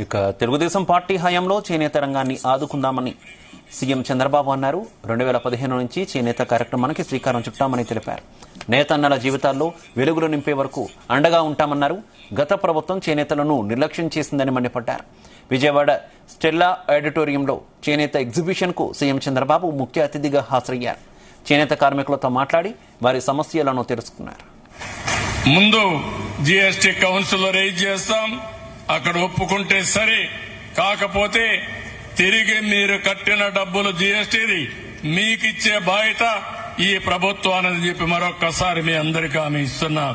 ఇక తెలుగుదేశం పార్టీ హయాంలో చేనేత రంగాన్ని ఆదుకుందామని సీఎం చంద్రబాబు అన్నారు. 2015 నుంచి చేనేత కార్యక్రమానికి శ్రీకారం చుట్టామని తెలిపారు. నేతన్నల జీవితాల్లో వెలుగులు నింపే వరకు అండగా ఉంటామన్నారు. గత ప్రభుత్వం చేనేతలను నిర్లక్ష్యం చేసిందని మండిపడ్డారు. విజయవాడ స్టెల్లా ఆడిటోరియంలో చేనేత ఎగ్జిబిషన్ కు సీఎం చంద్రబాబు ముఖ్య అతిథిగా హాజరయ్యారు. చేనేత కార్మికులతో మాట్లాడి వారి సమస్యలను తెలుసుకున్నారు. ముందు జీఎస్టీ కౌన్సిల్ రైజ్ చేస్తాం, అక్కడ ఒప్పుకుంటే సరే, కాకపోతే తిరిగి మీరు కట్టిన డబ్బులు జీఎస్టీది మీకిచ్చే బాధ్యత ఈ ప్రభుత్వానికి చెప్పి మరొక్కసారి మీ అందరికీ హామీ ఇస్తున్నాం.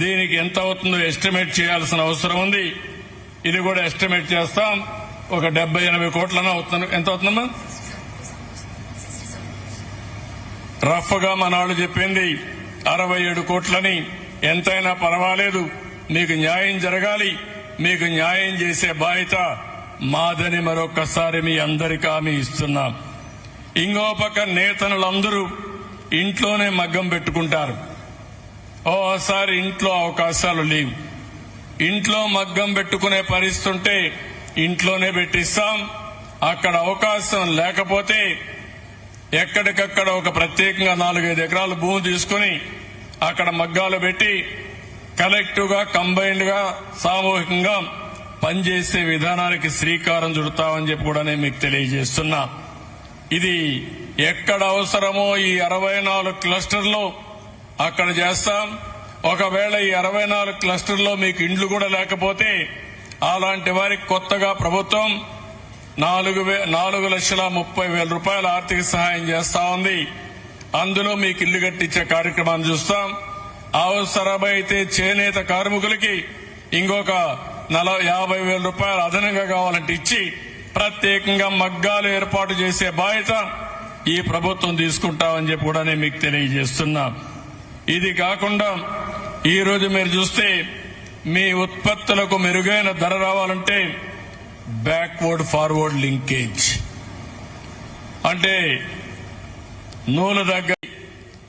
దీనికి ఎంత అవుతుందో ఎస్టిమేట్ చేయాల్సిన అవసరం ఉంది. ఇది కూడా ఎస్టిమేట్ చేస్తాం. ఒక 70-80 కోట్లన అవుతుంది. ఎంత అవుతుందమ్మా? రఫ్ గా మన వాళ్ళు చెప్పింది 67 కోట్లని. ఎంతైనా పర్వాలేదు, మీకు న్యాయం జరగాలి. మీకు న్యాయం చేసే బాధ్యత మాదని మరొకసారి మీ అందరికీ హామీ ఇస్తున్నాం. ఇంకో పక్క నేతనులందరూ ఇంట్లోనే మగ్గం పెట్టుకుంటారు. ఓసారి ఇంట్లో అవకాశాలు లేవు. ఇంట్లో మగ్గం పెట్టుకునే పరిస్థితి ఉంటే ఇంట్లోనే పెట్టిస్తాం. అక్కడ అవకాశం లేకపోతే ఎక్కడికక్కడ ఒక ప్రత్యేకంగా 4-5 ఎకరాల భూమి తీసుకుని అక్కడ మగ్గాలు పెట్టి కలెక్టివ్ గా, కంబైన్డ్ గా, సామూహికంగా పనిచేసే విధానానికి శ్రీకారం చుడతామని చెప్పి కూడా నేను మీకు తెలియజేస్తున్నా. ఇది ఎక్కడ అవసరమో ఈ 64 క్లస్టర్లో అక్కడ చేస్తాం. ఒకవేళ ఈ 64 క్లస్టర్లో మీకు ఇండ్లు కూడా లేకపోతే అలాంటి వారికి కొత్తగా ప్రభుత్వం 4,30,000 రూపాయల ఆర్థిక సహాయం చేస్తా ఉంది. అందులో మీకు ఇల్లు కట్టించే కార్యక్రమాన్ని చూస్తాం. అవసరమైతే చేనేత కార్మికులకి ఇంకొక 50,000 రూపాయలు అదనంగా కావాలంటే ఇచ్చి ప్రత్యేకంగా మగ్గాలు ఏర్పాటు చేసే బాధ్యత ఈ ప్రభుత్వం తీసుకుంటామని చెప్పి కూడా నేను మీకు తెలియజేస్తున్నా. ఇది కాకుండా ఈ రోజు మీరు చూస్తే మీ ఉత్పత్తులకు మెరుగైన ధర రావాలంటే బ్యాక్వర్డ్ ఫార్వర్డ్ లింకేజ్ అంటే నూలు దగ్గర